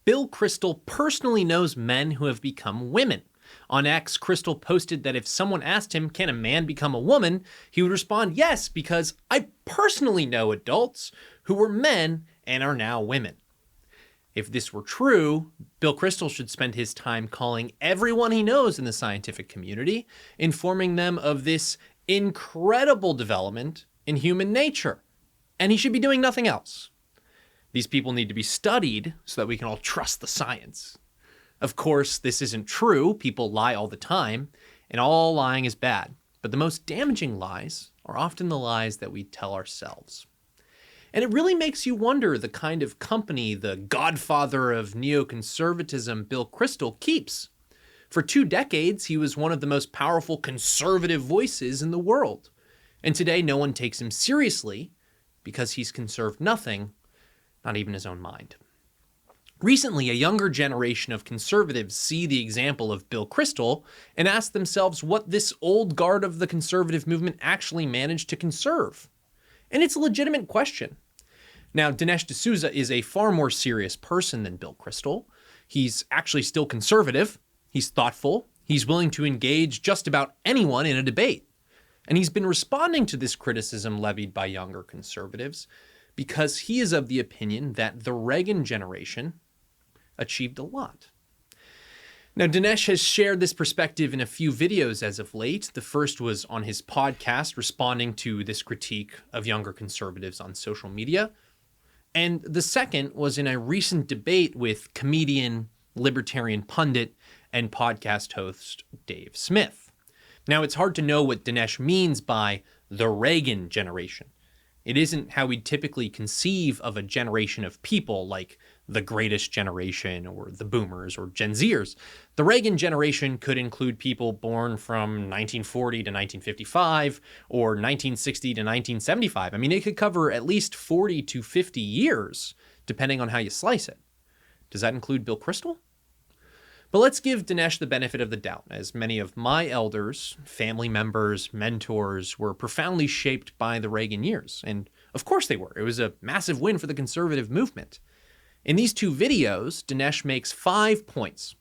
Bill Kristol personally knows men who have become women. On X, Kristol posted that if someone asked him, can a man become a woman? He would respond, yes, because I personally know adults who were men and are now women. If this were true, Bill Kristol should spend his time calling everyone he knows in the scientific community, informing them of this incredible development in human nature. And he should be doing nothing else. These people need to be studied so that we can all trust the science. Of course, this isn't true. People lie all the time, and all lying is bad. But the most damaging lies are often the lies that we tell ourselves. And it really makes you wonder the kind of company the godfather of neoconservatism, Bill Kristol, keeps. For 2 decades, he was one of the most powerful conservative voices in the world. And today, no one takes him seriously because he's conserved nothing, not even his own mind. Recently, a younger generation of conservatives see the example of Bill Kristol and ask themselves what this old guard of the conservative movement actually managed to conserve. And it's a legitimate question. Now, Dinesh D'Souza is a far more serious person than Bill Kristol. He's actually still conservative. He's thoughtful. He's willing to engage just about anyone in a debate. And he's been responding to this criticism levied by younger conservatives because he is of the opinion that the Reagan generation achieved a lot. Now, Dinesh has shared this perspective in a few videos as of late. The first was on his podcast, responding to this critique of younger conservatives on social media. And the second was in a recent debate with comedian, libertarian pundit, and podcast host Dave Smith. Now, it's hard to know what Dinesh means by the Reagan generation. It isn't how we typically conceive of a generation of people like the greatest generation or the boomers or Gen Zers. The Reagan generation could include people born from 1940 to 1955 or 1960 to 1975. I mean, it could cover at least 40 to 50 years, depending on how you slice it. Does that include Bill Kristol? But let's give Dinesh the benefit of the doubt, as many of my elders, family members, mentors were profoundly shaped by the Reagan years. And of course they were. It was a massive win for the conservative movement. In these 2 videos, Dinesh makes 5 points.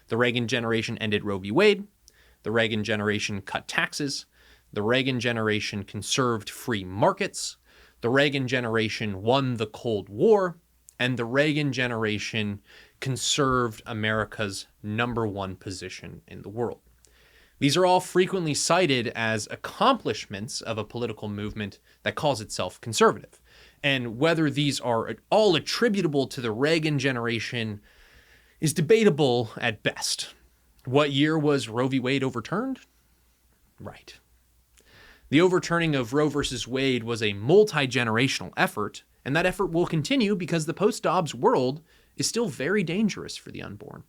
The Reagan generation ended Roe v. Wade. The Reagan generation cut taxes. The Reagan generation conserved free markets. The Reagan generation won the Cold War. And the Reagan generation conserved America's #1 position in the world. These are all frequently cited as accomplishments of a political movement that calls itself conservative. And whether these are all attributable to the Reagan generation is debatable at best. What year was Roe v. Wade overturned? Right. The overturning of Roe versus Wade was a multi-generational effort, and that effort will continue because the post-Dobbs world is still very dangerous for the unborn.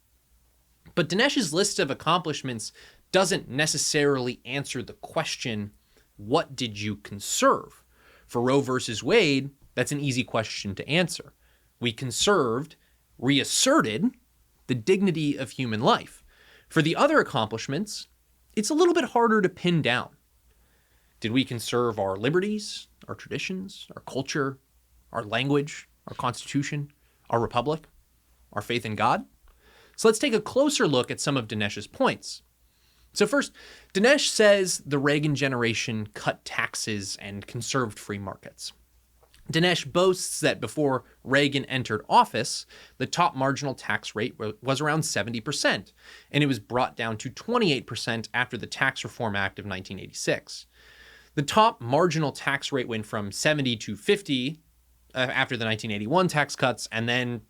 But Dinesh's list of accomplishments doesn't necessarily answer the question, what did you conserve? For Roe versus Wade, that's an easy question to answer. We conserved, reasserted the dignity of human life. For the other accomplishments, it's a little bit harder to pin down. Did we conserve our liberties, our traditions, our culture, our language, our constitution, our republic, our faith in God? So let's take a closer look at some of Dinesh's points. So first, Dinesh says the Reagan generation cut taxes and conserved free markets. Dinesh boasts that before Reagan entered office, the top marginal tax rate was around 70%, and it was brought down to 28% after the Tax Reform Act of 1986. The top marginal tax rate went from 70 to 50 after the 1981 tax cuts, and then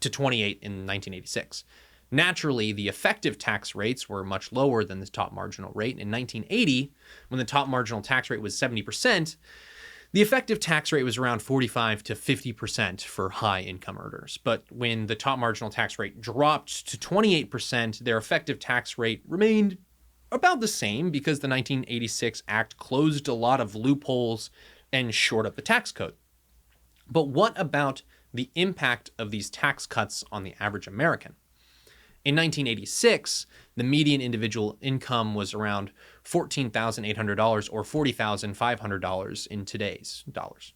to 28 in 1986. Naturally, the effective tax rates were much lower than the top marginal rate. In 1980, when the top marginal tax rate was 70%, the effective tax rate was around 45 to 50% for high-income earners. But when the top marginal tax rate dropped to 28%, their effective tax rate remained about the same because the 1986 Act closed a lot of loopholes and shored up the tax code. But what about the impact of these tax cuts on the average American? In 1986, the median individual income was around $14,800 or $40,500 in today's dollars.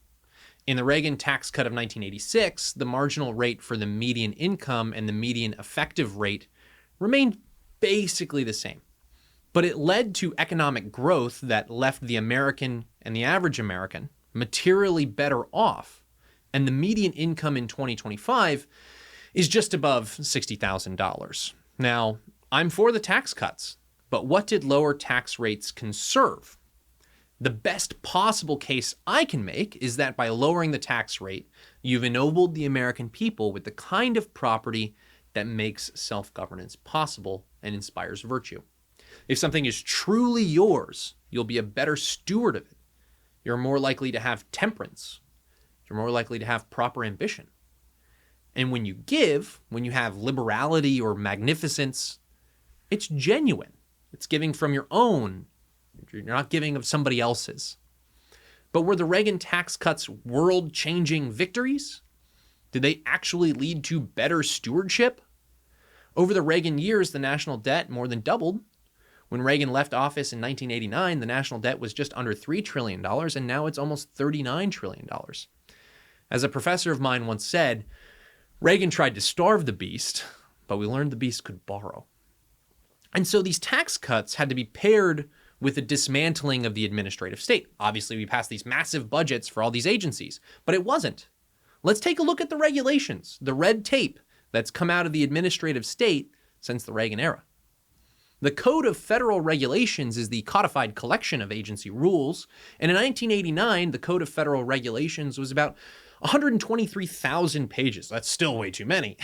In the Reagan tax cut of 1986, the marginal rate for the median income and the median effective rate remained basically the same. But it led to economic growth that left the American and the average American materially better off. And the median income in 2025 is just above $60,000. Now, I'm for the tax cuts, but what did lower tax rates conserve? The best possible case I can make is that by lowering the tax rate, you've ennobled the American people with the kind of property that makes self-governance possible and inspires virtue. If something is truly yours, you'll be a better steward of it. You're more likely to have temperance. You're more likely to have proper ambition. And when you give, when you have liberality or magnificence, it's genuine. It's giving from your own. You're not giving of somebody else's. But were the Reagan tax cuts world-changing victories? Did they actually lead to better stewardship? Over the Reagan years, the national debt more than doubled. When Reagan left office in 1989, the national debt was just under $3 trillion, and now it's almost $39 trillion. As a professor of mine once said, Reagan tried to starve the beast, but we learned the beast could borrow. And so these tax cuts had to be paired with a dismantling of the administrative state. Obviously, we passed these massive budgets for all these agencies, but it wasn't. Let's take a look at the regulations, the red tape that's come out of the administrative state since the Reagan era. The Code of Federal Regulations is the codified collection of agency rules, and in 1989, the Code of Federal Regulations was about 123,000 pages. That's still way too many.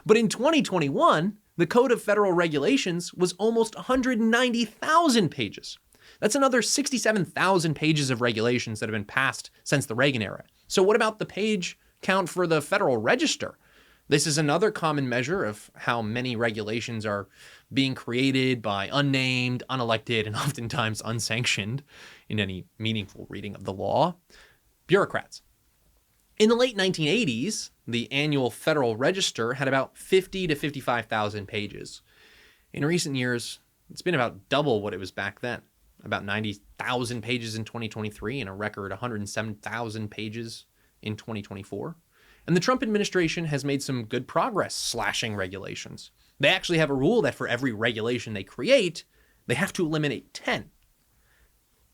But in 2021, the Code of Federal Regulations was almost 190,000 pages. That's another 67,000 pages of regulations that have been passed since the Reagan era. So what about the page count for the Federal Register? This is another common measure of how many regulations are being created by unnamed, unelected, and oftentimes unsanctioned, in any meaningful reading of the law, bureaucrats. In the late 1980s, the annual Federal Register had about 50 to 55,000 pages. In recent years, it's been about double what it was back then, about 90,000 pages in 2023 and a record 107,000 pages in 2024. And the Trump administration has made some good progress slashing regulations. They actually have a rule that for every regulation they create, they have to eliminate 10.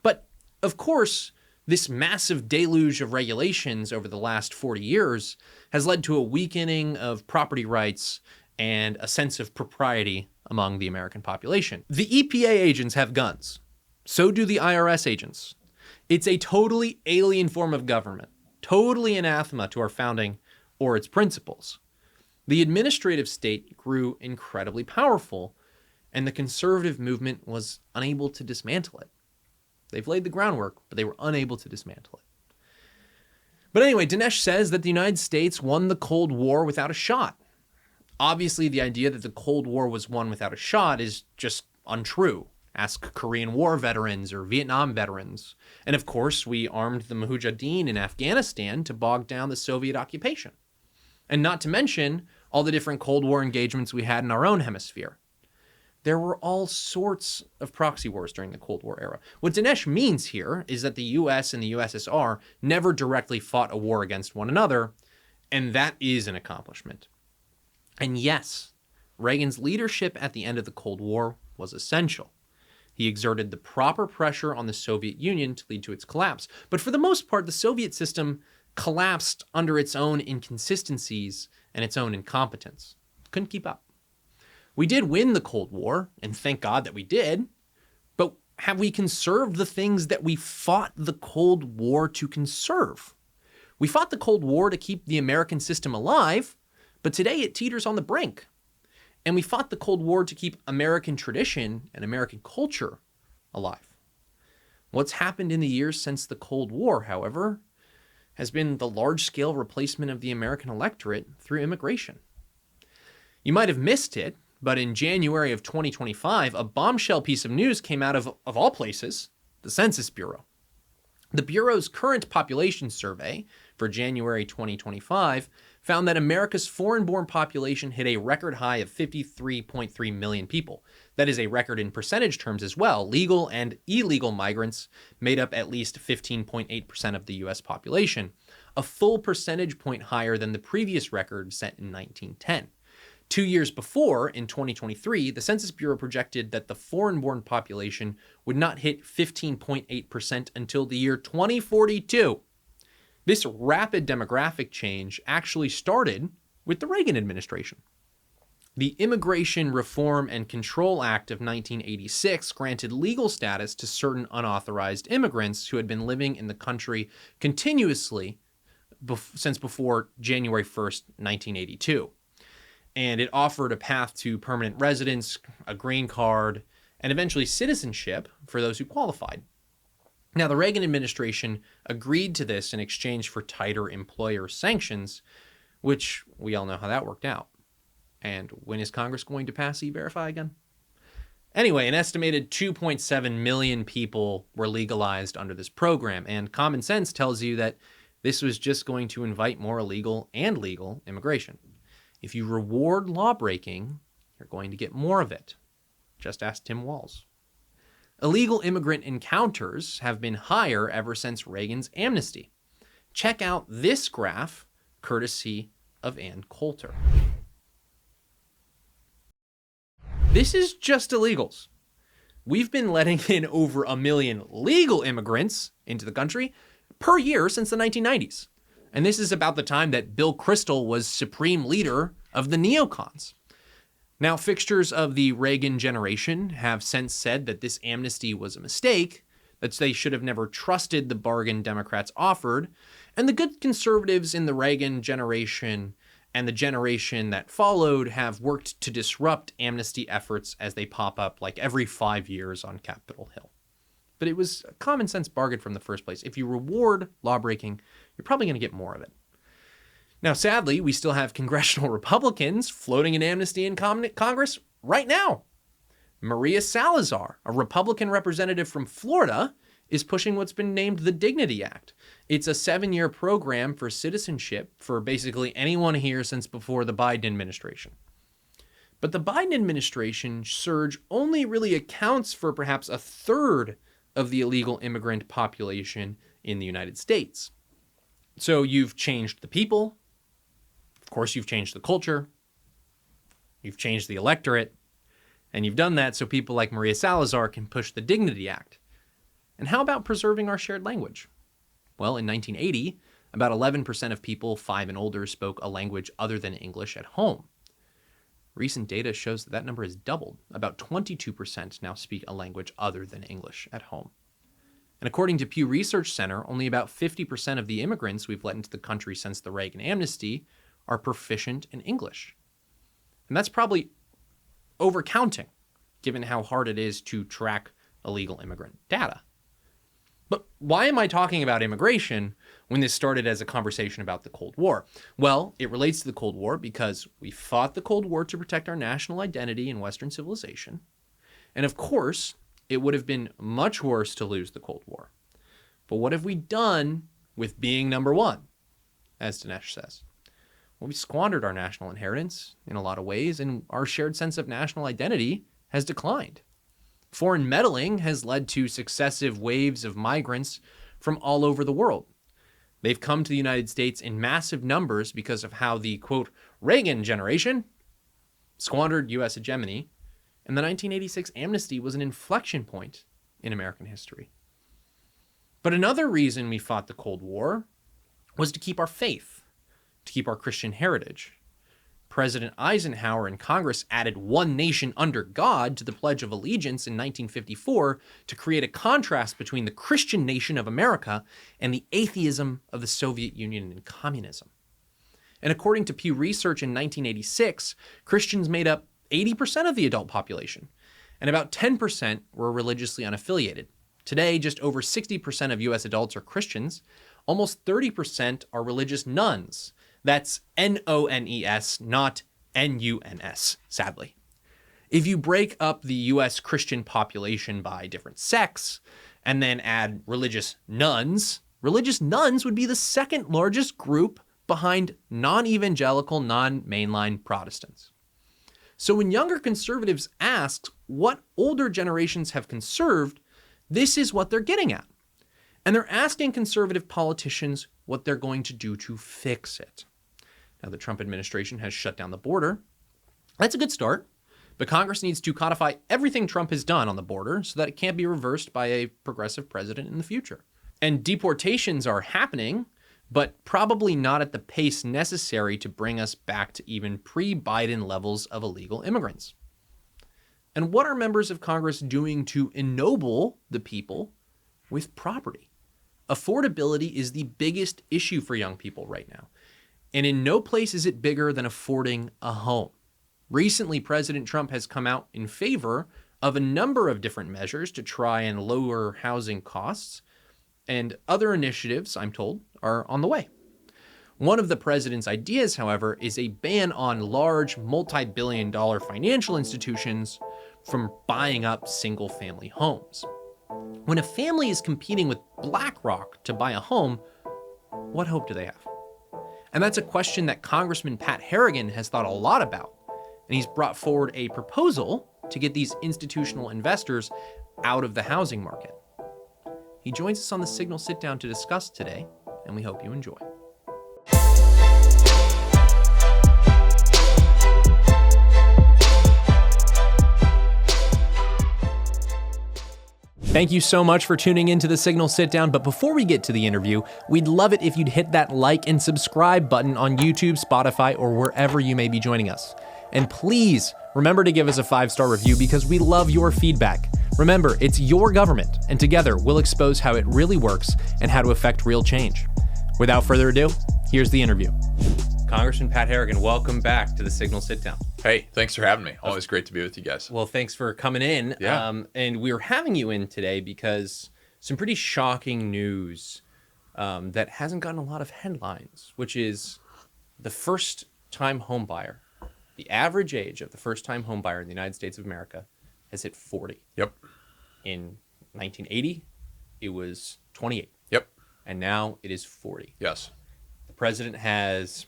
But of course, this massive deluge of regulations over the last 40 years has led to a weakening of property rights and a sense of propriety among the American population. The EPA agents have guns. So do the IRS agents. It's a totally alien form of government, totally anathema to our founding or its principles. The administrative state grew incredibly powerful, and the conservative movement was unable to dismantle it. They've laid the groundwork, but they were unable to dismantle it. But anyway, Dinesh says that the United States won the Cold War without a shot. Obviously, the idea that the Cold War was won without a shot is just untrue. Ask Korean War veterans or Vietnam veterans. And of course, we armed the Mujahideen in Afghanistan to bog down the Soviet occupation. And not to mention all the different Cold War engagements we had in our own hemisphere. There were all sorts of proxy wars during the Cold War era. What Dinesh means here is that the US and the USSR never directly fought a war against one another, and that is an accomplishment. And yes, Reagan's leadership at the end of the Cold War was essential. He exerted the proper pressure on the Soviet Union to lead to its collapse. But for the most part, the Soviet system collapsed under its own inconsistencies and its own incompetence. Couldn't keep up. We did win the Cold War, and thank God that we did, but have we conserved the things that we fought the Cold War to conserve? We fought the Cold War to keep the American system alive, but today it teeters on the brink. And we fought the Cold War to keep American tradition and American culture alive. What's happened in the years since the Cold War, however, has been the large-scale replacement of the American electorate through immigration. You might have missed it, but in January of 2025, a bombshell piece of news came out of all places, the Census Bureau. The Bureau's current population survey for January 2025 found that America's foreign-born population hit a record high of 53.3 million people. That is a record in percentage terms as well. Legal and illegal migrants made up at least 15.8% of the U.S. population. a full percentage point higher than the previous record set in 1910. 2 years before, in 2023, the Census Bureau projected that the foreign-born population would not hit 15.8% until the year 2042. This rapid demographic change actually started with the Reagan administration. The Immigration Reform and Control Act of 1986 granted legal status to certain unauthorized immigrants who had been living in the country continuously since before January 1st, 1982. And it offered a path to permanent residence, a green card, and eventually citizenship for those who qualified. Now, the Reagan administration agreed to this in exchange for tighter employer sanctions, which we all know how that worked out. And when is Congress going to pass E-Verify again? Anyway, an estimated 2.7 million people were legalized under this program, and common sense tells you that this was just going to invite more illegal and legal immigration. If you reward lawbreaking, you're going to get more of it. Just ask Tim Walz. Illegal immigrant encounters have been higher ever since Reagan's amnesty. Check out this graph, courtesy of Ann Coulter. This is just illegals. We've been letting in over 1 million legal immigrants into the country per year since the 1990s. And this is about the time that Bill Kristol was supreme leader of the neocons. Now, fixtures of the Reagan generation have since said that this amnesty was a mistake, that they should have never trusted the bargain Democrats offered, and the good conservatives in the Reagan generation and the generation that followed have worked to disrupt amnesty efforts as they pop up like every 5 years on Capitol Hill. But it was a common sense bargain from the first place. If you reward lawbreaking, you're probably going to get more of it. Now, sadly, we still have congressional Republicans floating an amnesty in Congress right now. Maria Salazar, a Republican representative from Florida, is pushing what's been named the Dignity Act. It's a 7-year program for citizenship for basically anyone here since before the Biden administration. But the Biden administration surge only really accounts for perhaps a third of the illegal immigrant population in the United States. So you've changed the people. Of course, you've changed the culture. You've changed the electorate. And you've done that so people like Maria Salazar can push the Dignity Act. And how about preserving our shared language? Well, in 1980, about 11% of people 5 and older spoke a language other than English at home. Recent data shows that that number has doubled. About 22% now speak a language other than English at home. And according to Pew Research Center, only about 50% of the immigrants we've let into the country since the Reagan amnesty are proficient in English. And that's probably overcounting, given how hard it is to track illegal immigrant data. But why am I talking about immigration when this started as a conversation about the Cold War? Well, it relates to the Cold War because we fought the Cold War to protect our national identity in Western civilization. And of course, it would have been much worse to lose the Cold War. But what have we done with being number one, as Dinesh says? Well, we squandered our national inheritance in a lot of ways, and our shared sense of national identity has declined. Foreign meddling has led to successive waves of migrants from all over the world. They've come to the United States in massive numbers because of how the, quote, Reagan generation squandered U.S. hegemony, and the 1986 amnesty was an inflection point in American history. But another reason we fought the Cold War was to keep our faith, to keep our Christian heritage. President Eisenhower and Congress added one nation under God to the Pledge of Allegiance in 1954 to create a contrast between the Christian nation of America and the atheism of the Soviet Union and communism. And according to Pew Research in 1986, Christians made up 80% of the adult population, and about 10% were religiously unaffiliated. Today, just over 60% of U.S. adults are Christians. Almost 30% are religious nuns. That's N-O-N-E-S, not N-U-N-S, sadly. If you break up the U.S. Christian population by different sects and then add religious nuns would be the second largest group behind non-evangelical, non-mainline Protestants. So when younger conservatives ask what older generations have conserved, this is what they're getting at. And they're asking conservative politicians what they're going to do to fix it. Now, the Trump administration has shut down the border. That's a good start, but Congress needs to codify everything Trump has done on the border so that it can't be reversed by a progressive president in the future. And deportations are happening, but probably not at the pace necessary to bring us back to even pre-Biden levels of illegal immigrants. And what are members of Congress doing to ennoble the people with property? Affordability is the biggest issue for young people right now. And in no place is it bigger than affording a home. Recently, President Trump has come out in favor of a number of different measures to try and lower housing costs, and other initiatives, I'm told, are on the way. One of the president's ideas, however, is a ban on large multi-billion-dollar financial institutions from buying up single-family homes. When a family is competing with BlackRock to buy a home, what hope do they have? And that's a question that Congressman Pat Harrigan has thought a lot about, and he's brought forward a proposal to get these institutional investors out of the housing market. He joins us on the Signal Sitdown to discuss today, and we hope you enjoy. Thank you so much for tuning into the Signal Sitdown, but before we get to the interview, we'd love it if you'd hit that like and subscribe button on YouTube, Spotify, or wherever you may be joining us. And please remember to give us a 5-star review because we love your feedback. Remember, it's your government, and together we'll expose how it really works and how to affect real change. Without further ado, here's the interview. Congressman Pat Harrigan, welcome back to the Signal Sitdown. Hey, thanks for having me. Always great to be with you guys. Well, thanks for coming in. Yeah. And we're having you in today because some pretty shocking news that hasn't gotten a lot of headlines, which is the first-time home buyer. The average age of the first-time home buyer in the United States of America has hit 40. Yep. In 1980, it was 28. Yep. And now it is 40. Yes. The president has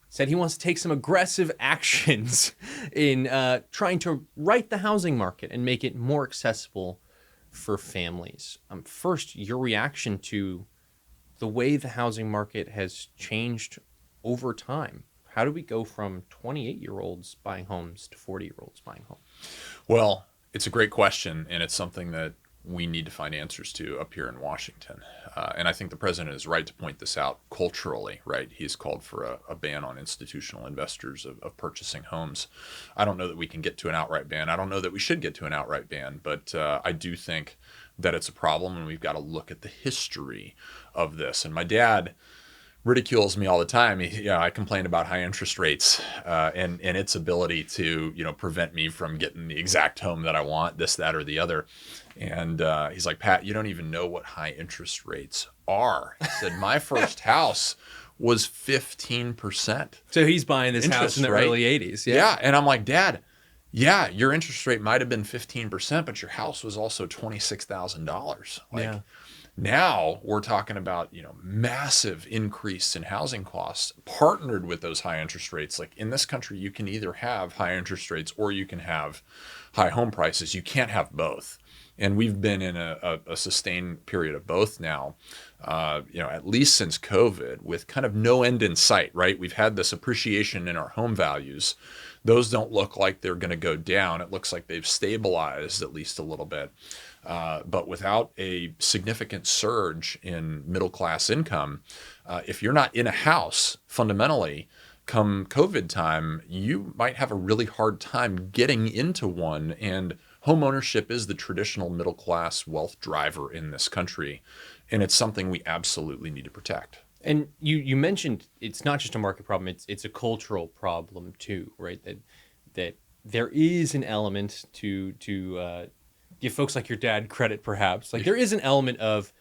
said he wants to take some aggressive actions in trying to right the housing market and make it more accessible for families. First, your reaction to the way the housing market has changed over time. How do we go from 28-year-olds buying homes to 40-year-olds buying homes? Well, it's a great question, and it's something that we need to find answers to up here in Washington. And I think the president is right to point this out culturally, right? He's called for a ban on institutional investors of purchasing homes. I don't know that we can get to an outright ban. I don't know that we should get to an outright ban, but I do think that it's a problem, and we've got to look at the history of this. And my dad ridicules me all the time. I complain about high interest rates and its ability to, prevent me from getting the exact home that I want, this, that, or the other. And he's like, Pat, you don't even know what high interest rates are. He said, my first house was 15%. So he's buying this house in the early 80s. Yeah. And I'm like, Dad, yeah, your interest rate might have been 15%, but your house was also $26,000. Yeah. Now we're talking about, massive increase in housing costs partnered with those high interest rates. Like in this country, you can either have high interest rates or you can have high home prices. You can't have both. And we've been in a sustained period of both now, at least since COVID, with kind of no end in sight, right? We've had this appreciation in our home values. Those don't look like they're going to go down. It looks like they've stabilized at least a little bit. But without a significant surge in middle-class income, if you're not in a house, fundamentally, come COVID time, you might have a really hard time getting into one. And homeownership is the traditional middle-class wealth driver in this country, and it's something we absolutely need to protect. And you mentioned it's not just a market problem; it's a cultural problem too, right? That there is an element to give folks like your dad credit, perhaps. Like there is an element of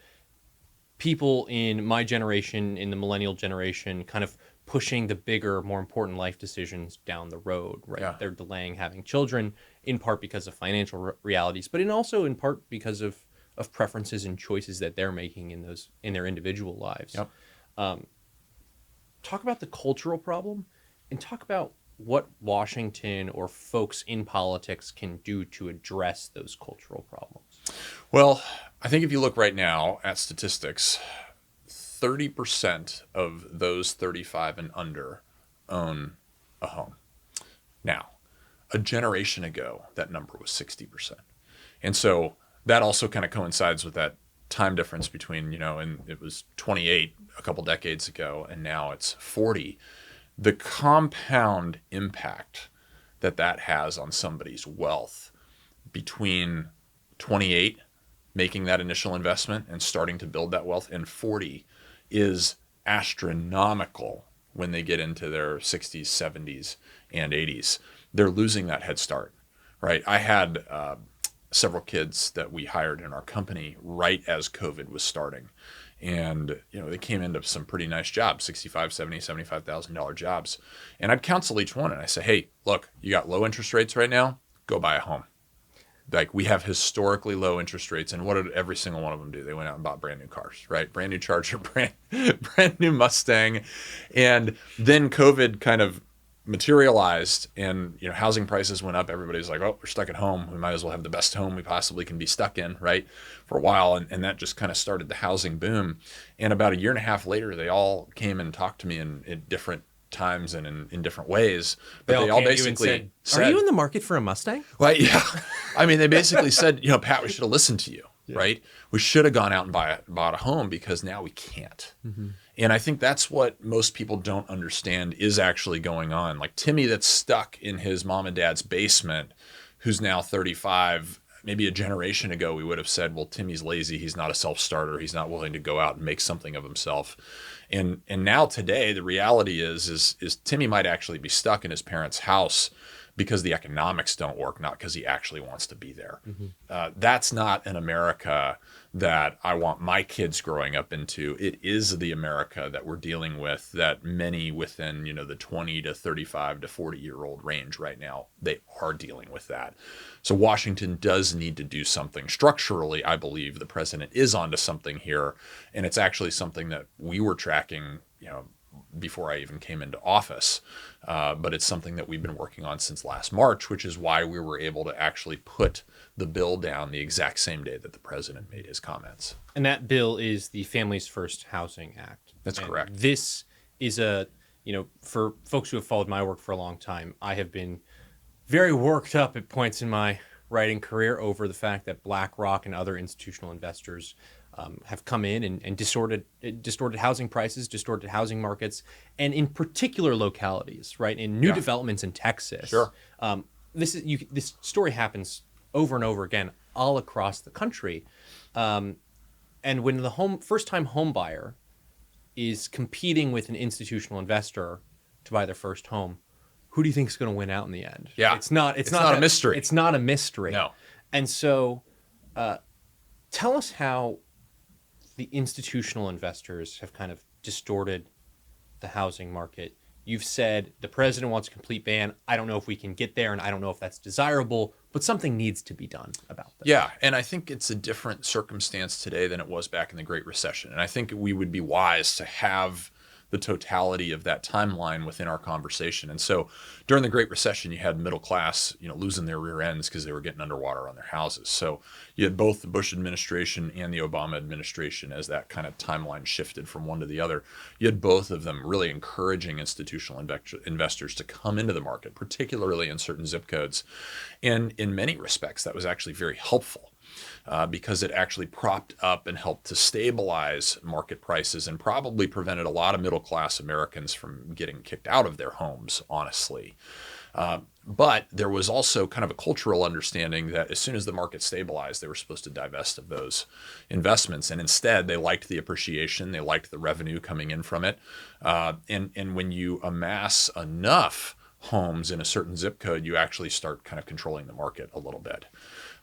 people in my generation, in the millennial generation, kind of pushing the bigger, more important life decisions down the road, right? Yeah. They're delaying having children, in part because of financial realities, but also in part because of preferences and choices that they're making in their individual lives. Yep. Talk about the cultural problem and talk about what Washington or folks in politics can do to address those cultural problems. Well, I think if you look right now at statistics, 30% of those 35 and under own a home. Now, a generation ago, that number was 60%. And so that also kind of coincides with that time difference between, and it was 28 a couple decades ago, and now it's 40. The compound impact that has on somebody's wealth between 28, making that initial investment and starting to build that wealth, and 40 is astronomical when they get into their 60s, 70s, and 80s. They're losing that head start, right? I had several kids that we hired in our company right as COVID was starting. And, they came into some pretty nice jobs, $65,000, $70,000, $75,000 jobs. And I'd counsel each one and I say, hey, look, you got low interest rates right now, go buy a home. Like, we have historically low interest rates. And what did every single one of them do? They went out and bought brand new cars, right? Brand new Charger, brand new Mustang. And then COVID kind of materialized and, housing prices went up. Everybody's like, oh, we're stuck at home. We might as well have the best home we possibly can be stuck in, right? For a while. And that just kind of started the housing boom. And about a year and a half later, they all came and talked to me in different times and in different ways. But they all basically said, are you in the market for a Mustang? Well, yeah. I mean, they basically said, Pat, we should have listened to you, right? We should have gone out and bought a home because now we can't. Mm-hmm. And I think that's what most people don't understand is actually going on. Like Timmy that's stuck in his mom and dad's basement, who's now 35, maybe a generation ago, we would have said, well, Timmy's lazy. He's not a self-starter. He's not willing to go out and make something of himself. And now today, the reality is Timmy might actually be stuck in his parents' house because the economics don't work, not because he actually wants to be there. Mm-hmm. That's not an America that I want my kids growing up into. It is the America that we're dealing with, that many within, the 20 to 35 to 40-year-old range right now, they are dealing with that. So Washington does need to do something structurally. I believe the president is onto something here, and it's actually something that we were tracking, before I even came into office. But it's something that we've been working on since last March, which is why we were able to actually put the bill down the exact same day that the president made his comments. And that bill is the Families First Housing Act. That's correct. This is for folks who have followed my work for a long time, I have been very worked up at points in my writing career over the fact that BlackRock and other institutional investors have come in and distorted housing prices, distorted housing markets, and in particular localities, right? In new developments in Texas. Sure. This story happens over and over again all across the country. And when the first-time home buyer is competing with an institutional investor to buy their first home, who do you think is going to win out in the end? Yeah. It's not a mystery. It's not a mystery. No. And so tell us how the institutional investors have kind of distorted the housing market. You've said the president wants a complete ban. I don't know if we can get there, and I don't know if that's desirable, but something needs to be done about this. Yeah, and I think it's a different circumstance today than it was back in the Great Recession. And I think we would be wise to have the totality of that timeline within our conversation. And so during the Great Recession, you had middle class, losing their rear ends because they were getting underwater on their houses. So you had both the Bush administration and the Obama administration as that kind of timeline shifted from one to the other. You had both of them really encouraging institutional investors to come into the market, particularly in certain zip codes. And in many respects, that was actually very helpful. Because it actually propped up and helped to stabilize market prices and probably prevented a lot of middle-class Americans from getting kicked out of their homes, honestly. But there was also kind of a cultural understanding that as soon as the market stabilized, they were supposed to divest of those investments. And instead, they liked the appreciation. They liked the revenue coming in from it. And when you amass enough homes in a certain zip code, you actually start kind of controlling the market a little bit.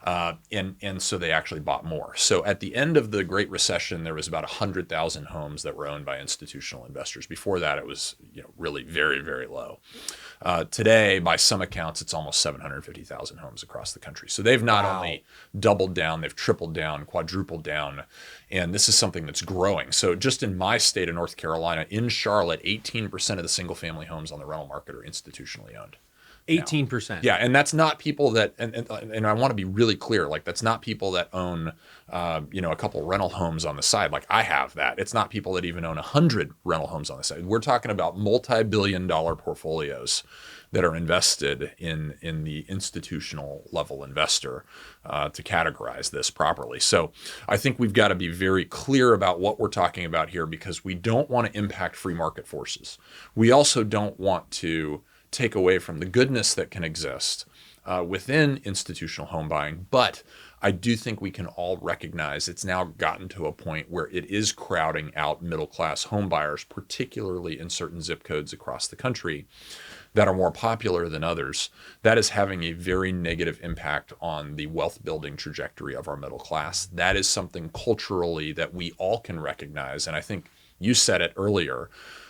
And so they actually bought more. So at the end of the Great Recession, there was about 100,000 homes that were owned by institutional investors. Before that, it was really very, very low. Today, by some accounts, it's almost 750,000 homes across the country. So they've not only doubled down, they've tripled down, quadrupled down, and this is something that's growing. So just in my state of North Carolina, in Charlotte, 18% of the single-family homes on the rental market are institutionally owned. now. 18%. Yeah, and that's not people that, and I want to be really clear, like that's not people that own, a couple rental homes on the side. Like I have that. It's not people that even own 100 rental homes on the side. We're talking about multi-billion-dollar portfolios that are invested in the institutional level investor to categorize this properly. So I think we've got to be very clear about what we're talking about here, because we don't want to impact free market forces. We also don't want to take away from the goodness that can exist within institutional home buying. But I do think we can all recognize it's now gotten to a point where it is crowding out middle-class home buyers, particularly in certain zip codes across the country that are more popular than others. That is having a very negative impact on the wealth building trajectory of our middle class. That is something culturally that we all can recognize. And I think you said it earlier,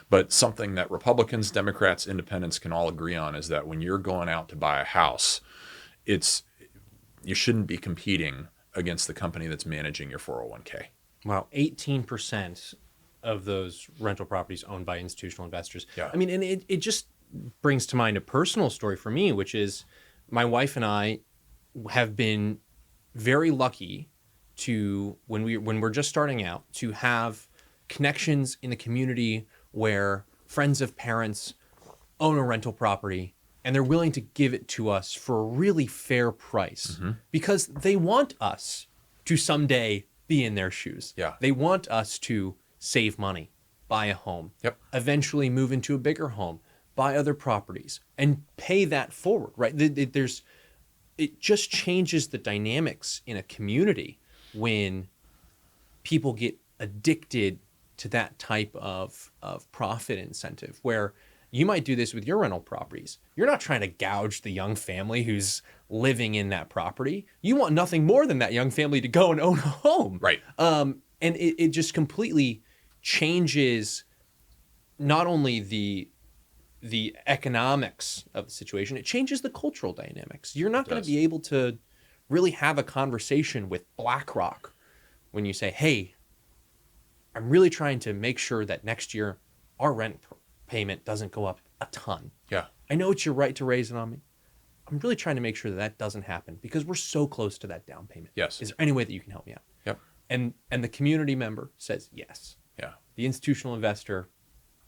but something that Republicans, Democrats, Independents can all agree on is that when you're going out to buy a house, you shouldn't be competing against the company that's managing your 401k. Wow, 18% of those rental properties owned by institutional investors. Yeah. I mean, and it just brings to mind a personal story for me, which is my wife and I have been very lucky to, when we're just starting out, to have connections in the community where friends of parents own a rental property and they're willing to give it to us for a really fair price because they want us to someday be in their shoes. Yeah. They want us to save money, buy a home, eventually move into a bigger home, buy other properties, and pay that forward, right? It just changes the dynamics in a community when people get addicted to that type of profit incentive, where you might do this with your rental properties. You're not trying to gouge the young family who's living in that property. You want nothing more than that young family to go and own a home. Right. And it just completely changes not only the economics of the situation, it changes the cultural dynamics. You're not going to be able to really have a conversation with BlackRock when you say, hey, I'm really trying to make sure that next year our rent payment doesn't go up a ton. Yeah. I know it's your right to raise it on me. I'm really trying to make sure that doesn't happen because we're so close to that down payment. Yes. Is there any way that you can help me out? Yep. And the community member says yes. Yeah. The institutional investor,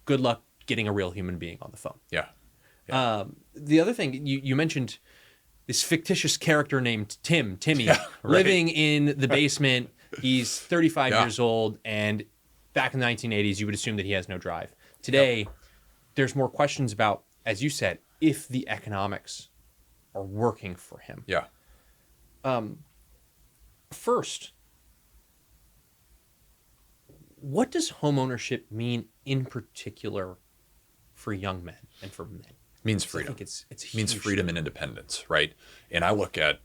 good luck getting a real human being on the phone. Yeah. The other thing, you mentioned this fictitious character named Timmy, right. living in the basement. He's 35 Yeah. years old, and back in the 1980s, you would assume that he has no drive. Today, there's more questions about, as you said, if the economics are working for him. Yeah. First, what does homeownership mean in particular for young men and for men? Means I freedom. think it's Means huge. freedom and independence, right? And I look at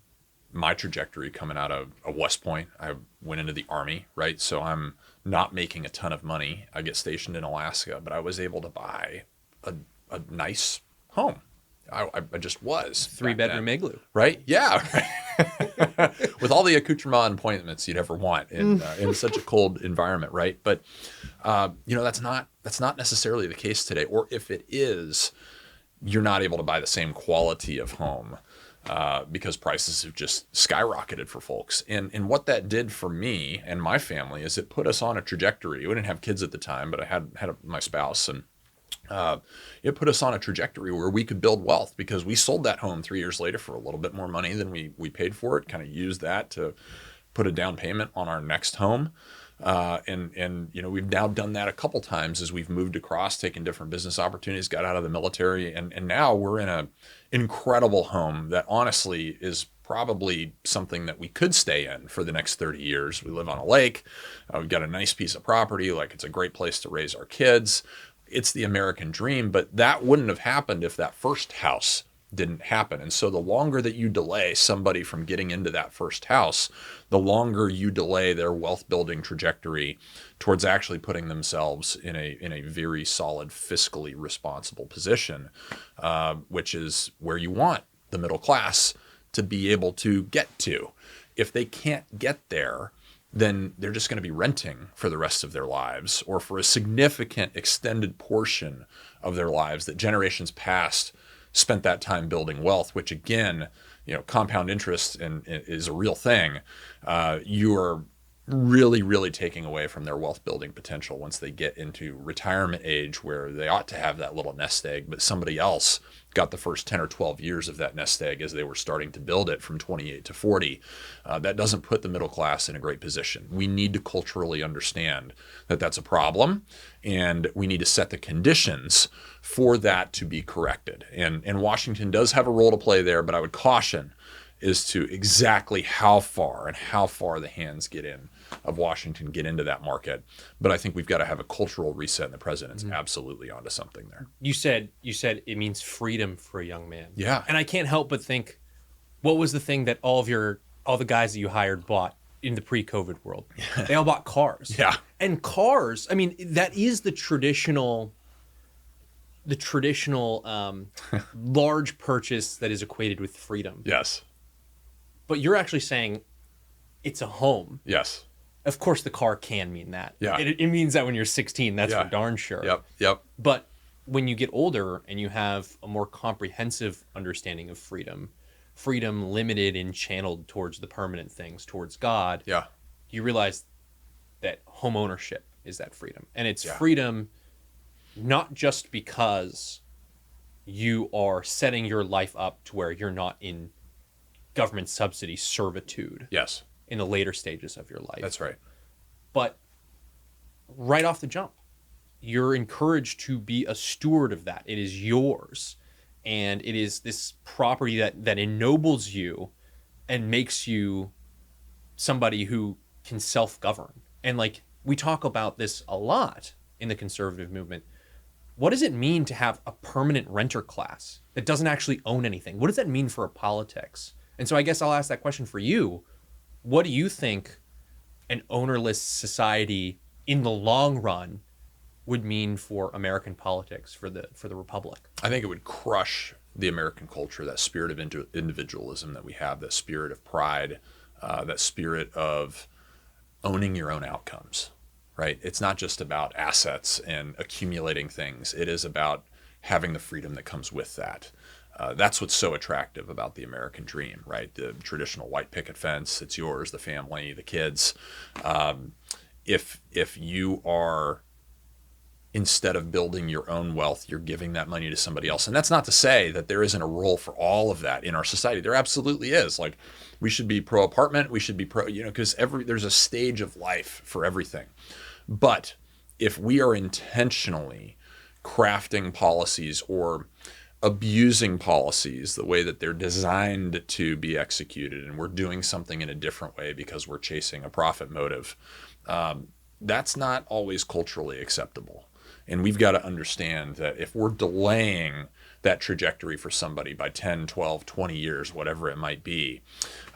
my trajectory coming out of West Point. I went into the Army, right? So I'm not making a ton of money. I get stationed in Alaska, but I was able to buy a nice home. I just was. 3-bedroom igloo. Right? Yeah. With all the accoutrement and appointments you'd ever want in such a cold environment, right? But that's not necessarily the case today. Or if it is, you're not able to buy the same quality of home because prices have just skyrocketed for folks. And what that did for me and my family is it put us on a trajectory. We didn't have kids at the time, but I had my spouse, and it put us on a trajectory where we could build wealth because we sold that home 3 years later for a little bit more money than we paid for it, kind of used that to put a down payment on our next home. And we've now done that a couple times as we've moved across, taken different business opportunities, got out of the military. And now we're in an incredible home that honestly is probably something that we could stay in for the next 30 years. We live on a lake. We've got a nice piece of property. Like, it's a great place to raise our kids. It's the American dream, but that wouldn't have happened if that first house didn't happen. And so the longer that you delay somebody from getting into that first house, the longer you delay their wealth building trajectory towards actually putting themselves in a very solid, fiscally responsible position, which is where you want the middle class to be able to get to. If they can't get there, then they're just going to be renting for the rest of their lives, or for a significant extended portion of their lives that generations past spent that time building wealth, which again, compound interest is a real thing. You are really, really taking away from their wealth building potential once they get into retirement age, where they ought to have that little nest egg, but somebody else got the first 10 or 12 years of that nest egg as they were starting to build it from 28 to 40. That doesn't put the middle class in a great position. We need to culturally understand that that's a problem, and we need to set the conditions for that to be corrected. And Washington does have a role to play there, but I would caution as to exactly how far the hands of Washington get into that market. But I think we've got to have a cultural reset, and the president's absolutely onto something there. You said it means freedom for a young man. Yeah. And I can't help but think, what was the thing that all the guys that you hired bought in the pre-COVID world? They all bought cars. Yeah. And cars, I mean, that is the traditional large purchase that is equated with freedom. Yes. But you're actually saying it's a home. Yes. Of course, the car can mean that. Yeah. It means that when you're 16, that's for darn sure. Yep. But when you get older and you have a more comprehensive understanding of freedom limited and channeled towards the permanent things, towards God, you realize that home ownership is that freedom. And it's freedom not just because you are setting your life up to where you're not in government subsidy servitude. Yes. In the later stages of your life. That's right. But right off the jump, you're encouraged to be a steward of that. It is yours. And it is this property that ennobles you and makes you somebody who can self-govern. And like, we talk about this a lot in the conservative movement. What does it mean to have a permanent renter class that doesn't actually own anything? What does that mean for our politics? And so I guess I'll ask that question for you. What do you think an ownerless society in the long run would mean for American politics, for the republic? I think it would crush the American culture, that spirit of individualism that we have, that spirit of pride, that spirit of owning your own outcomes, right? It's not just about assets and accumulating things. It is about having the freedom that comes with that. That's what's so attractive about the American dream, right? The traditional white picket fence, it's yours, the family, the kids. If you are, instead of building your own wealth, you're giving that money to somebody else. And that's not to say that there isn't a role for all of that in our society. There absolutely is. Like, we should be pro-apartment, we should be pro, because there's a stage of life for everything. But if we are intentionally crafting policies or abusing policies the way that they're designed to be executed, and we're doing something in a different way because we're chasing a profit motive, that's not always culturally acceptable. And we've got to understand that if we're delaying that trajectory for somebody by 10, 12, 20 years, whatever it might be,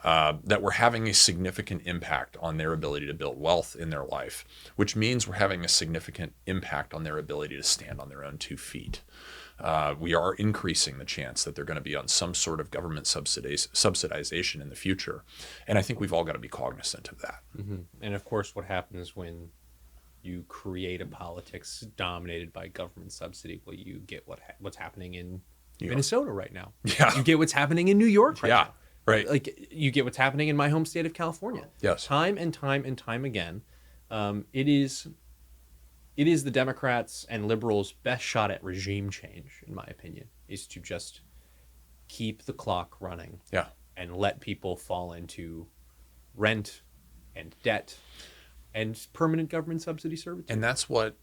that we're having a significant impact on their ability to build wealth in their life, which means we're having a significant impact on their ability to stand on their own 2 feet. We are increasing the chance that they're going to be on some sort of government subsidization in the future. And I think we've all got to be cognizant of that. Mm-hmm. And of course, what happens when you create a politics dominated by government subsidy? Well, you get what's happening in Minnesota right now. Yeah. You get what's happening in New York right now. Right. Like, you get what's happening in my home state of California. Yes. Time and time and time again. It is the Democrats and liberals' best shot at regime change, in my opinion, is to just keep the clock running. Yeah. And let people fall into rent and debt and permanent government subsidy servitude. And that's what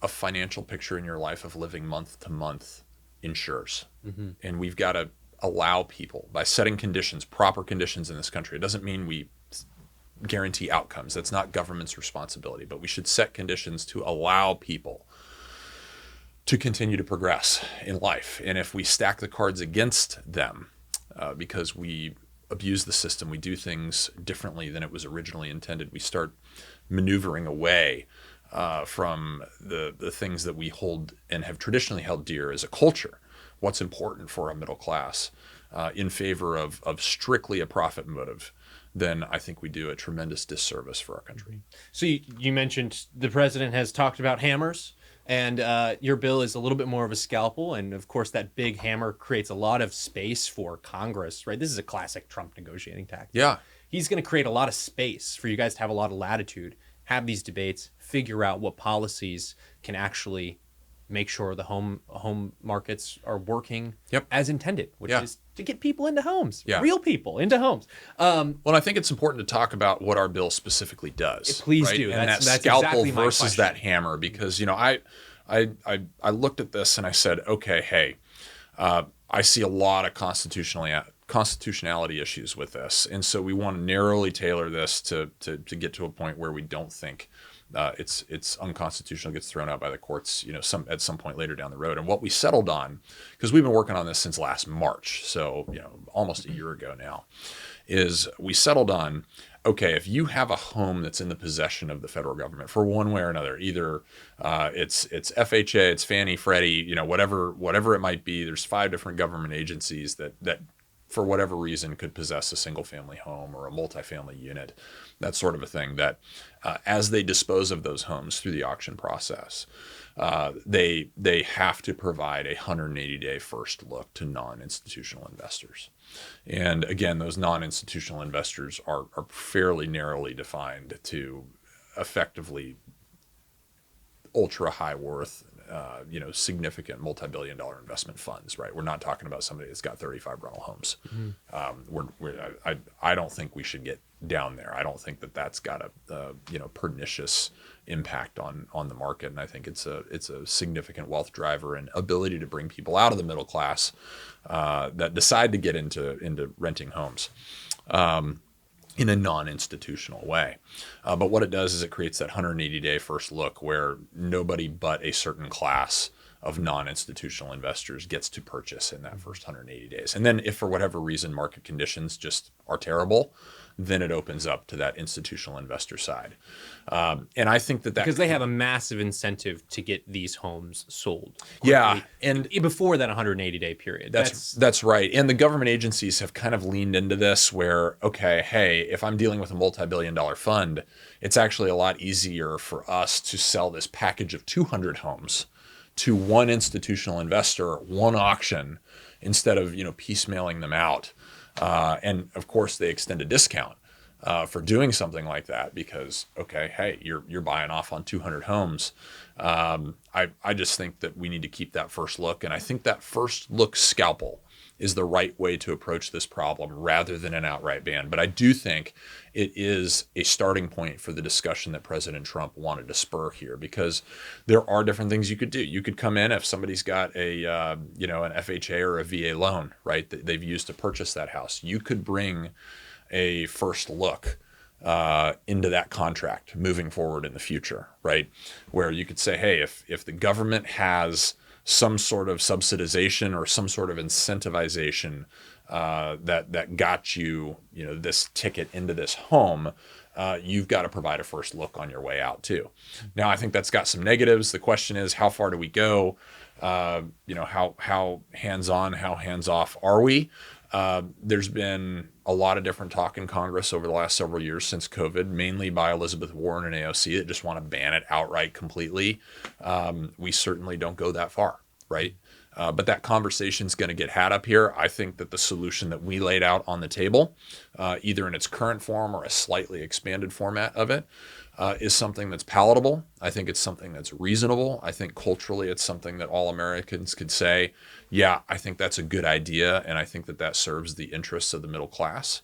a financial picture in your life of living month to month ensures. Mm-hmm. And we've got to allow people, by setting conditions, proper conditions in this country. It doesn't mean we guarantee outcomes. That's not government's responsibility, but we should set conditions to allow people to continue to progress in life. And if we stack the cards against them because we abuse the system, we do things differently than it was originally intended, we start maneuvering away from the things that we hold and have traditionally held dear as a culture, what's important for a middle class, in favor of strictly a profit motive, then I think we do a tremendous disservice for our country. So you mentioned the president has talked about hammers. And your bill is a little bit more of a scalpel. And of course, that big hammer creates a lot of space for Congress, right? This is a classic Trump negotiating tactic. Yeah. He's going to create a lot of space for you guys to have a lot of latitude, have these debates, figure out what policies can actually make sure the home markets are working as intended, which is to get people into homes, real people into homes. Well, I think it's important to talk about what our bill specifically does. Please right? do. And that's that scalpel exactly my versus question. that hammer, because, you know, I looked at this and I said, okay, hey, I see a lot of constitutionality issues with this. And so we want to narrowly tailor this to get to a point where we don't think it's unconstitutional, gets thrown out by the courts, you know, at some point later down the road. And what we settled on, because we've been working on this since last March, so, you know, almost a year ago now, is we settled on, okay, if you have a home that's in the possession of the federal government for one way or another, either it's FHA, it's Fannie, Freddie, you know, whatever it might be, there's 5 different government agencies that for whatever reason could possess a single family home or a multifamily unit, that sort of a thing, that as they dispose of those homes through the auction process, they have to provide a 180-day first look to non-institutional investors. And again, those non-institutional investors are fairly narrowly defined to effectively ultra high worth, you know, significant multi-billion-dollar investment funds, right? We're not talking about somebody that's got 35 rental homes. I don't think we should get down there. I don't think that that's got a you know, pernicious impact on the market, and I think it's a significant wealth driver and ability to bring people out of the middle class that decide to get into renting homes. In a non-institutional way. But what it does is it creates that 180-day first look where nobody but a certain class of non-institutional investors gets to purchase in that first 180 days. And then if for whatever reason market conditions just are terrible, then it opens up to that institutional investor side. And I think that because they have a massive incentive to get these homes sold quickly, and before that 180-day period. That's right. And the government agencies have kind of leaned into this where, okay, hey, if I'm dealing with a multi-billion-dollar fund, it's actually a lot easier for us to sell this package of 200 homes to one institutional investor, one auction, instead of, you know, piecemealing them out. And of course, they extend a discount for doing something like that because, okay, hey, you're buying off on 200 homes. I just think that we need to keep that first look, and I think that first look scalpel is the right way to approach this problem rather than an outright ban. But I do think it is a starting point for the discussion that President Trump wanted to spur here, because there are different things you could do. You could come in if somebody's got a you know, an FHA or a VA loan, right, that they've used to purchase that house. You could bring a first look into that contract moving forward in the future, right, where you could say, hey, if the government has some sort of subsidization or some sort of incentivization that got you, you know, this ticket into this home, you've got to provide a first look on your way out too. Now, I think that's got some negatives. The question is, how far do we go? You know, how hands-on, how hands-off are we? There's been a lot of different talk in Congress over the last several years since COVID, mainly by Elizabeth Warren and AOC that just want to ban it outright completely. We certainly don't go that far, right? But that conversation is going to get had up here. I think that the solution that we laid out on the table, either in its current form or a slightly expanded format of it, is something that's palatable. I think it's something that's reasonable. I think culturally it's something that all Americans could say, yeah, I think that's a good idea, and I think that that serves the interests of the middle class,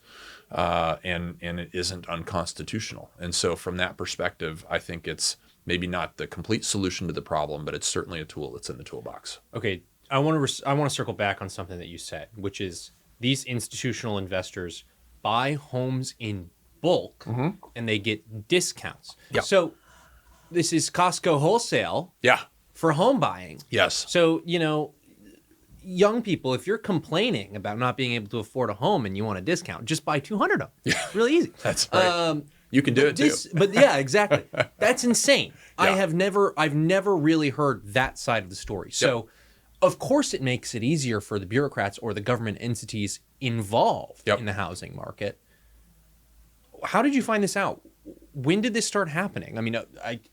and it isn't unconstitutional. And so from that perspective, I think it's maybe not the complete solution to the problem, but it's certainly a tool that's in the toolbox. Okay, I want to circle back on something that you said, which is these institutional investors buy homes in bulk and they get discounts. Yeah. So this is Costco wholesale for home buying. Yes. So, you know, young people, if you're complaining about not being able to afford a home and you want a discount, just buy 200 of them. Yeah. Really easy. That's right. You can do it too. But yeah, exactly. That's insane. Yeah. I've never really heard that side of the story. So of course it makes it easier for the bureaucrats or the government entities involved in the housing market. How did you find this out? when did this start happening? I mean,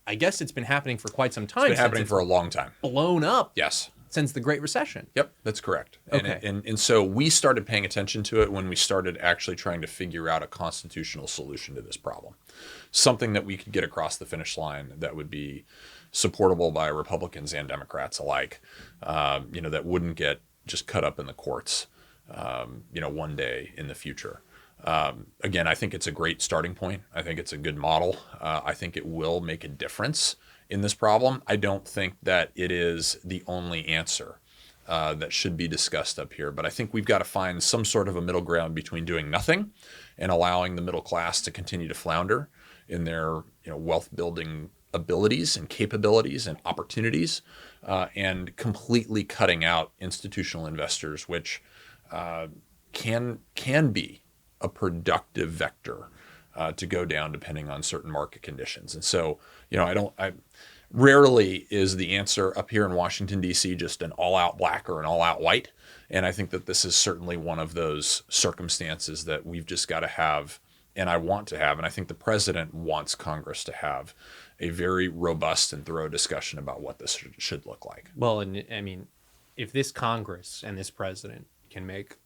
I guess it's been happening for quite some time. It's been happening for a long time. Blown up. Yes. Since the Great Recession. Yep, that's correct. Okay. And so we started paying attention to it when we started actually trying to figure out a constitutional solution to this problem. Something that we could get across the finish line that would be supportable by Republicans and Democrats alike, that wouldn't get just cut up in the courts, one day in the future. Again, I think it's a great starting point. I think it's a good model. I think it will make a difference in this problem. I don't think that it is the only answer that should be discussed up here, but I think we've got to find some sort of a middle ground between doing nothing and allowing the middle class to continue to flounder in their wealth building abilities and capabilities and opportunities, and completely cutting out institutional investors, which can be a productive vector to go down depending on certain market conditions. And so, rarely is the answer up here in Washington, D.C. just an all-out black or an all-out white. And I think that this is certainly one of those circumstances that we've just got to have, and I want to have, and I think the president wants Congress to have a very robust and thorough discussion about what this should look like. Well, and I mean, if this Congress and this president can make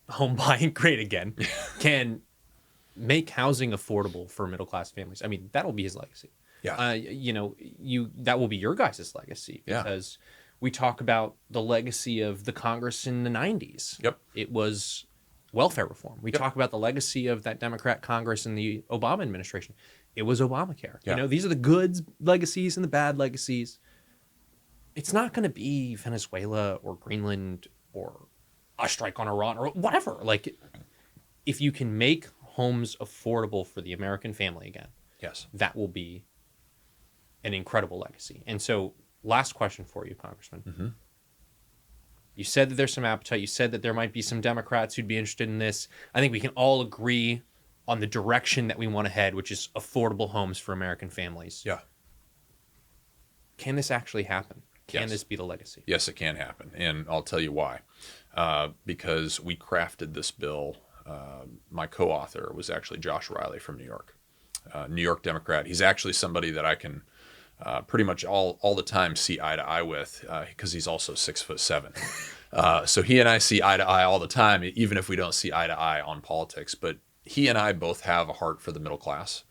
home buying great again, can make housing affordable for middle-class families, I mean, that'll be his legacy. Yeah. That will be your guys' legacy, because we talk about the legacy of the Congress in the 90s. Yep. It was welfare reform. We talk about the legacy of that Democrat Congress in the Obama administration. It was Obamacare. Yeah. These are the good legacies and the bad legacies. It's not going to be Venezuela or Greenland or a strike on Iran or whatever. Like, if you can make homes affordable for the American family again, yes, that will be an incredible legacy. And so, last question for you, Congressman. Mm-hmm. You said that there's some appetite. You said that there might be some Democrats who'd be interested in this. I think we can all agree on the direction that we want to head, which is affordable homes for American families. Yeah. Can this actually happen? Can Yes. this be the legacy? Yes, it can happen. And I'll tell you why. Because we crafted this bill. My co-author was actually Josh Riley from New York. New York Democrat. He's actually somebody that I can pretty much all the time see eye to eye with, because he's also 6'7". So he and I see eye to eye all the time, even if we don't see eye to eye on politics. But he and I both have a heart for the middle class,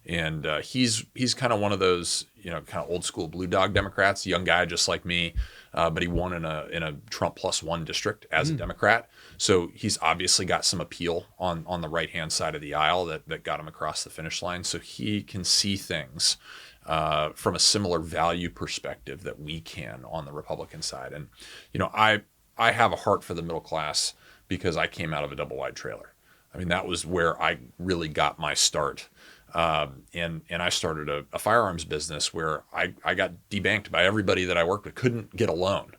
and he's kind of one of those kind of old school blue dog Democrats, young guy just like me, but he won in a Trump +1 district as a Democrat. So he's obviously got some appeal on the right hand side of the aisle that got him across the finish line. So he can see things from a similar value perspective that we can on the Republican side. And I have a heart for the middle class because I came out of a double wide trailer. I mean, that was where I really got my start. And I started a firearms business where I got debanked by everybody that I worked with, couldn't get a loan.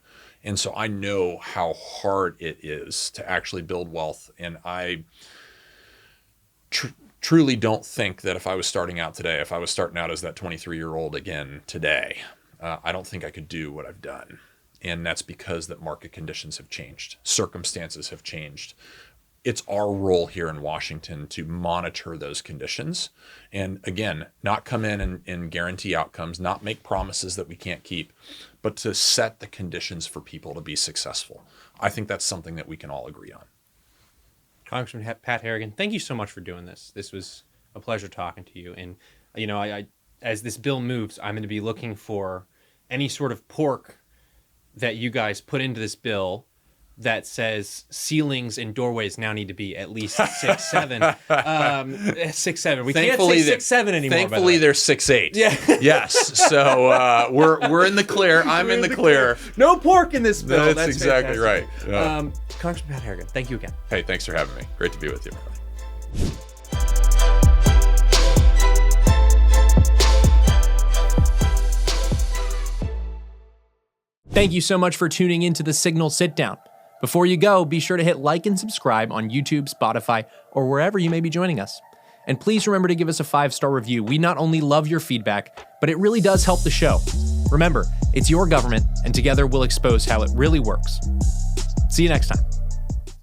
And so I know how hard it is to actually build wealth. And I truly don't think that if I was starting out today, if I was starting out as that 23-year-old again today, I don't think I could do what I've done. And that's because that market conditions have changed. Circumstances have changed. It's our role here in Washington to monitor those conditions. And again, not come in and guarantee outcomes, not make promises that we can't keep, but to set the conditions for people to be successful. I think that's something that we can all agree on. Congressman Pat Harrigan, thank you so much for doing this. This was a pleasure talking to you. And, I as this bill moves, I'm going to be looking for any sort of pork that you guys put into this bill that says ceilings and doorways now need to be at least 6'7". 6'7". We can't say 6'7" anymore. Thankfully, they're 6'8". Yeah. Yes. So we're in the clear. I'm in the clear. No pork in this bill. That's exactly fantastic. right. Yeah. Congressman Pat Harrigan, thank you again. Hey, thanks for having me. Great to be with you. Thank you so much for tuning into the Signal Sitdown. Before you go, be sure to hit like and subscribe on YouTube, Spotify, or wherever you may be joining us. And please remember to give us a 5-star review. We not only love your feedback, but it really does help the show. Remember, it's your government, and together we'll expose how it really works. See you next time.